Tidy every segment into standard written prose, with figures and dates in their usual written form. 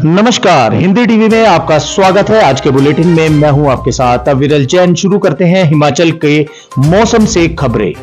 नमस्कार, हिंदी टीवी में आपका स्वागत है। आज के बुलेटिन में मैं हूं आपके साथ विरल जैन। शुरू करते हैं हिमाचल के मौसम से खबरें।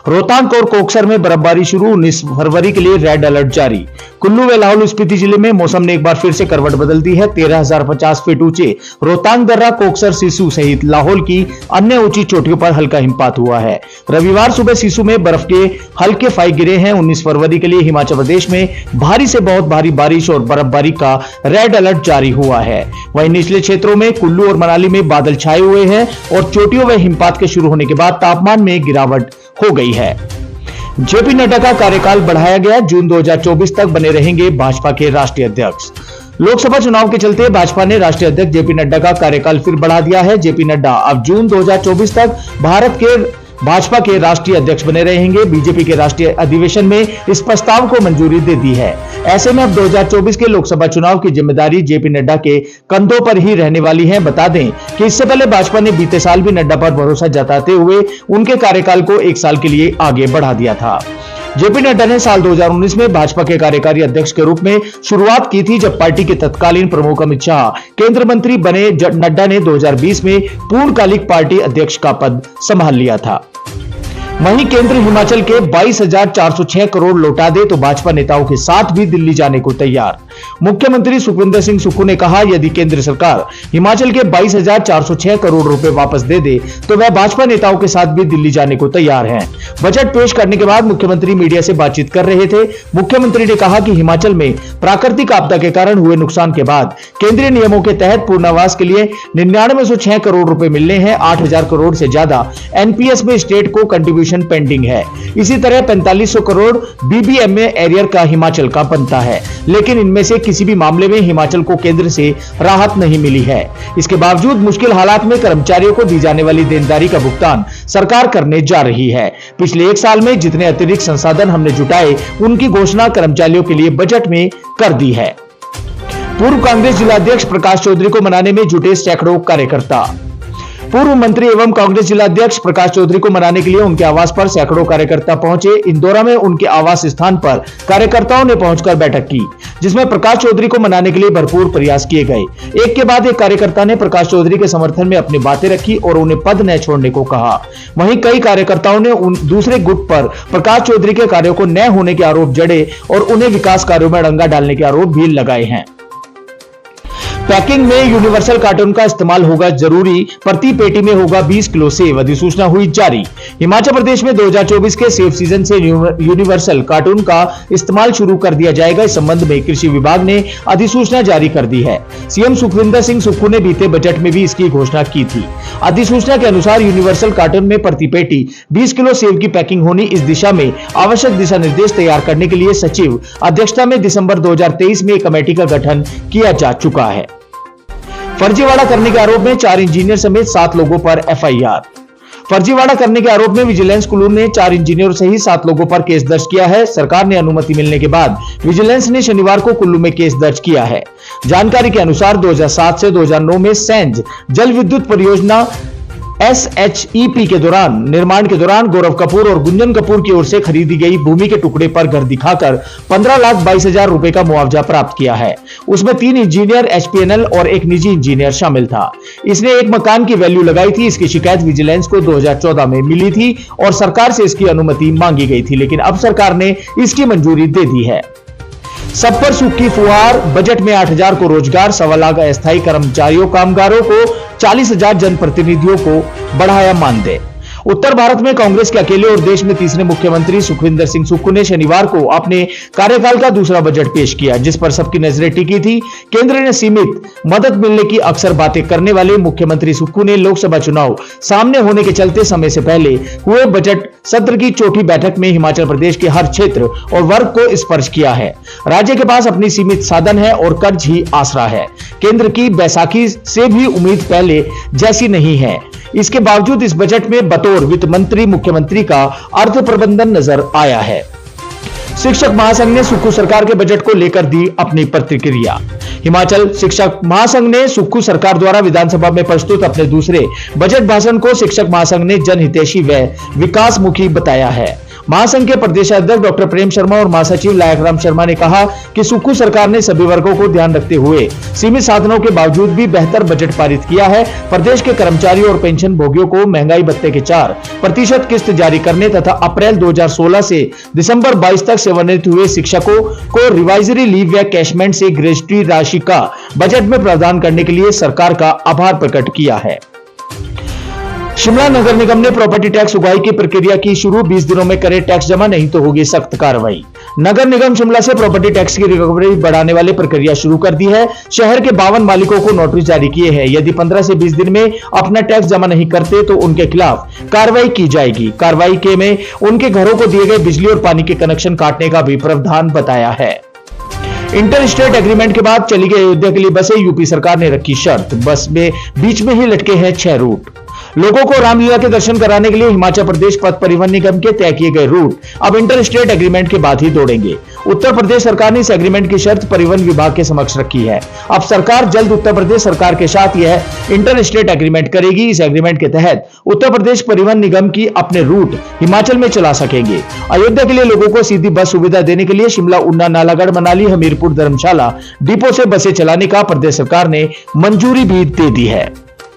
रोहतांग और कोकसर में बर्फबारी शुरू, 19 फरवरी के लिए रेड अलर्ट जारी। कुल्लू व लाहौल स्पीति जिले में मौसम ने एक बार फिर से करवट बदल दी है। 13,050 फीट ऊंचे रोहतांग दर्रा, कोकसर, सिसु सहित लाहौल की अन्य ऊंची चोटियों पर हल्का हिमपात हुआ है। रविवार सुबह सिसु में बर्फ के हल्के फाई गिरे हैं। 19 फरवरी के लिए हिमाचल प्रदेश में भारी से बहुत भारी बारिश और बर्फबारी का रेड अलर्ट जारी हुआ है। वहीं निचले क्षेत्रों में कुल्लू और मनाली में बादल छाए हुए हैं और चोटियों व हिमपात के शुरू होने के बाद तापमान में गिरावट हो गई है। जेपी नड्डा का कार्यकाल बढ़ाया गया, जून 2024 तक बने रहेंगे भाजपा के राष्ट्रीय अध्यक्ष। लोकसभा चुनाव के चलते भाजपा ने राष्ट्रीय अध्यक्ष जेपी नड्डा का कार्यकाल फिर बढ़ा दिया है। जेपी नड्डा अब जून 2024 तक भाजपा के राष्ट्रीय अध्यक्ष बने रहेंगे। बीजेपी के राष्ट्रीय अधिवेशन में इस प्रस्ताव को मंजूरी दे दी है। ऐसे में अब 2024 के लोकसभा चुनाव की जिम्मेदारी जेपी नड्डा के कंधों पर ही रहने वाली है। बता दें कि इससे पहले भाजपा ने बीते साल भी नड्डा पर भरोसा जताते हुए उनके कार्यकाल को 1 साल के लिए आगे बढ़ा दिया था। जेपी नड्डा ने साल 2019 में भाजपा के कार्यकारी अध्यक्ष के रूप में शुरुआत की थी, जब पार्टी के तत्कालीन प्रमुख अमित शाह केंद्र मंत्री बने। नड्डा ने 2020 में पूर्णकालिक पार्टी अध्यक्ष का पद संभाल लिया था। वहीं केंद्र हिमाचल के 22,406 करोड़ लौटा दे तो भाजपा नेताओं के साथ भी दिल्ली जाने को तैयार। मुख्यमंत्री सुखविंदर सिंह सुक्खू ने कहा, यदि केंद्र सरकार हिमाचल के 22,406 करोड़ रुपए वापस दे दे तो वह भाजपा नेताओं के साथ भी दिल्ली जाने को तैयार हैं। बजट पेश करने के बाद मुख्यमंत्री मीडिया से बातचीत कर रहे थे। मुख्यमंत्री ने कहा कि हिमाचल में प्राकृतिक आपदा के कारण हुए नुकसान के बाद केंद्रीय नियमों के तहत पुनर्वास के लिए 9906 करोड़ रुपए मिलने हैं। 8,000 करोड़ से ज्यादा एनपीएस में स्टेट को कंट्रीब्यूशन पेंडिंग है। इसी तरह 4500 करोड़ बीबीएमए एरियर का हिमाचल का बनता है, लेकिन इनमें से किसी भी मामले में हिमाचल को केंद्र से राहत नहीं मिली है। इसके बावजूद मुश्किल हालात में कर्मचारियों को दी जाने वाली देनदारी का भुगतान सरकार करने जा रही है। पिछले 1 साल में जितने अतिरिक्त संसाधन हमने जुटाए, उनकी घोषणा कर्मचारियों के लिए बजट में कर दी है। पूर्व कांग्रेस जिलाध्यक्ष प्रकाश चौधरी को मनाने में जुटे सैकड़ों कार्यकर्ता। पूर्व मंत्री एवं कांग्रेस जिलाध्यक्ष प्रकाश चौधरी को मनाने के लिए उनके आवास पर सैकड़ों कार्यकर्ता पहुंचे। इंदौरा में उनके आवास स्थान पर कार्यकर्ताओं ने पहुंचकर बैठक की, जिसमें प्रकाश चौधरी को मनाने के लिए भरपूर प्रयास किए गए। एक के बाद एक कार्यकर्ता ने प्रकाश चौधरी के समर्थन में अपनी बातें रखी और उन्हें पद न छोड़ने को कहा। वहीं कई कार्यकर्ताओं ने दूसरे गुट पर प्रकाश चौधरी के कार्यों को न होने के आरोप जड़े और उन्हें विकास कार्यों में डंगा डालने के आरोप भी लगाए हैं। पैकिंग में यूनिवर्सल कार्टून का इस्तेमाल होगा जरूरी, प्रति पेटी में होगा 20 किलो सेब, अधिसूचना हुई जारी। हिमाचल प्रदेश में 2024 के सेब सीजन से यूनिवर्सल कार्टून का इस्तेमाल शुरू कर दिया जाएगा। इस संबंध में कृषि विभाग ने अधिसूचना जारी कर दी है। सीएम सुखविंदर सिंह सुक्खू ने बीते बजट में भी इसकी घोषणा की थी। अधिसूचना के अनुसार यूनिवर्सल कार्टून में प्रति पेटी 20 किलो सेब की पैकिंग होनी। इस दिशा में आवश्यक दिशा निर्देश तैयार करने के लिए सचिव अध्यक्षता में दिसंबर 2023 में एक कमेटी का गठन किया जा चुका है। फर्जीवाड़ा करने के आरोप में 4 इंजीनियर समेत 7 लोगों पर एफआईआर। फर्जीवाड़ा करने के आरोप में विजिलेंस कुल्लू ने 4 इंजीनियरों सहित 7 लोगों पर केस दर्ज किया है। सरकार ने अनुमति मिलने के बाद विजिलेंस ने शनिवार को कुल्लू में केस दर्ज किया है। जानकारी के अनुसार 2007 से 2009 में सेंज जल विद्युत परियोजना SHEP के निर्माण के दौरान गौरव कपूर और गुंजन कपूर की ओर से खरीदी गई भूमि के टुकड़े पर घर दिखाकर 15,22,000 रुपए का मुआवजा प्राप्त किया है। उसमें 3 इंजीनियर, HPNL और एक निजी इंजीनियर शामिल था। इसने एक मकान की वैल्यू लगाई थी। इसकी शिकायत विजिलेंस को 2014 में मिली थी और सरकार से इसकी अनुमति मांगी गई थी, लेकिन अब सरकार ने इसकी मंजूरी दे दी है। सब पर सुख की फुहार, बजट में 8,000 को रोजगार, 1.25 लाख अस्थायी कर्मचारियों कामगारों को, 40,000 जनप्रतिनिधियों को बढ़ाया मानदेय। उत्तर भारत में कांग्रेस के अकेले और देश में तीसरे मुख्यमंत्री सुखविंदर सिंह सुक्खू ने शनिवार को अपने कार्यकाल का दूसरा बजट पेश किया, जिस पर सबकी नजरें टिकी थी। केंद्र ने सीमित मदद मिलने की अक्सर बातें करने वाले मुख्यमंत्री सुक्खू ने लोकसभा चुनाव सामने होने के चलते समय से पहले हुए बजट सत्र की चौथी बैठक में हिमाचल प्रदेश के हर क्षेत्र और वर्ग को स्पर्श किया है। राज्य के पास अपनी सीमित साधन है और कर्ज ही आसरा है। केंद्र की बैसाखी से भी उम्मीद पहले जैसी नहीं है। इसके बावजूद इस बजट में बतौर वित्त मंत्री मुख्यमंत्री का अर्थ प्रबंधन नजर आया है। शिक्षक महासंघ ने सुक्खू सरकार के बजट को लेकर दी अपनी प्रतिक्रिया। हिमाचल शिक्षक महासंघ ने सुक्खू सरकार द्वारा विधानसभा में प्रस्तुत अपने दूसरे बजट भाषण को शिक्षक महासंघ ने जनहितैषी व विकासमुखी बताया है। महासंघ के प्रदेश अध्यक्ष डॉक्टर प्रेम शर्मा और महासचिव लायक राम शर्मा ने कहा कि सुक्खू सरकार ने सभी वर्गों को ध्यान रखते हुए सीमित साधनों के बावजूद भी बेहतर बजट पारित किया है। प्रदेश के कर्मचारियों और पेंशन भोगियों को महंगाई भत्ते के 4% किस्त जारी करने तथा अप्रैल 2016 से दिसंबर 22 तक सेवानिवृत्त हुए शिक्षकों को रिवाइजरी लीव या कैशमेंट से ग्रेच्युटी राशि का बजट में प्रावधान करने के लिए सरकार का आभार प्रकट किया है। शिमला नगर निगम ने प्रॉपर्टी टैक्स उगाही की प्रक्रिया की शुरू, 20 दिनों में करे टैक्स जमा नहीं तो होगी सख्त कार्रवाई। नगर निगम शिमला से प्रॉपर्टी टैक्स की रिकवरी बढ़ाने वाली प्रक्रिया शुरू कर दी है। शहर के 52 मालिकों को नोटिस जारी किए हैं। यदि 15 से 20 दिन में अपना टैक्स जमा नहीं करते तो उनके खिलाफ कार्रवाई की जाएगी। कार्रवाई के में उनके घरों को दिए गए बिजली और पानी के कनेक्शन काटने का भी प्रावधान बताया है। इंटर स्टेट एग्रीमेंट के बाद चली गई अयोध्या के लिए बसें, यूपी सरकार ने रखी शर्त। बस में बीच में ही लटके हैं 6 रूट। लोगों को रामलीला के दर्शन कराने के लिए हिमाचल प्रदेश पथ परिवहन निगम के तय किए गए रूट अब इंटर स्टेट एग्रीमेंट के बाद ही दौड़ेंगे। उत्तर प्रदेश सरकार ने इस एग्रीमेंट की शर्त परिवहन विभाग के समक्ष रखी है। अब सरकार जल्द उत्तर प्रदेश सरकार के साथ यह इंटर स्टेट एग्रीमेंट करेगी। इस एग्रीमेंट के तहत उत्तर प्रदेश परिवहन निगम की अपने रूट हिमाचल में चला सकेंगे। अयोध्या के लिए लोगों को सीधी बस सुविधा देने के लिए शिमला, ऊना, नालागढ़, मनाली, हमीरपुर, धर्मशाला डिपो से बसें चलाने का प्रदेश सरकार ने मंजूरी भी दे दी है।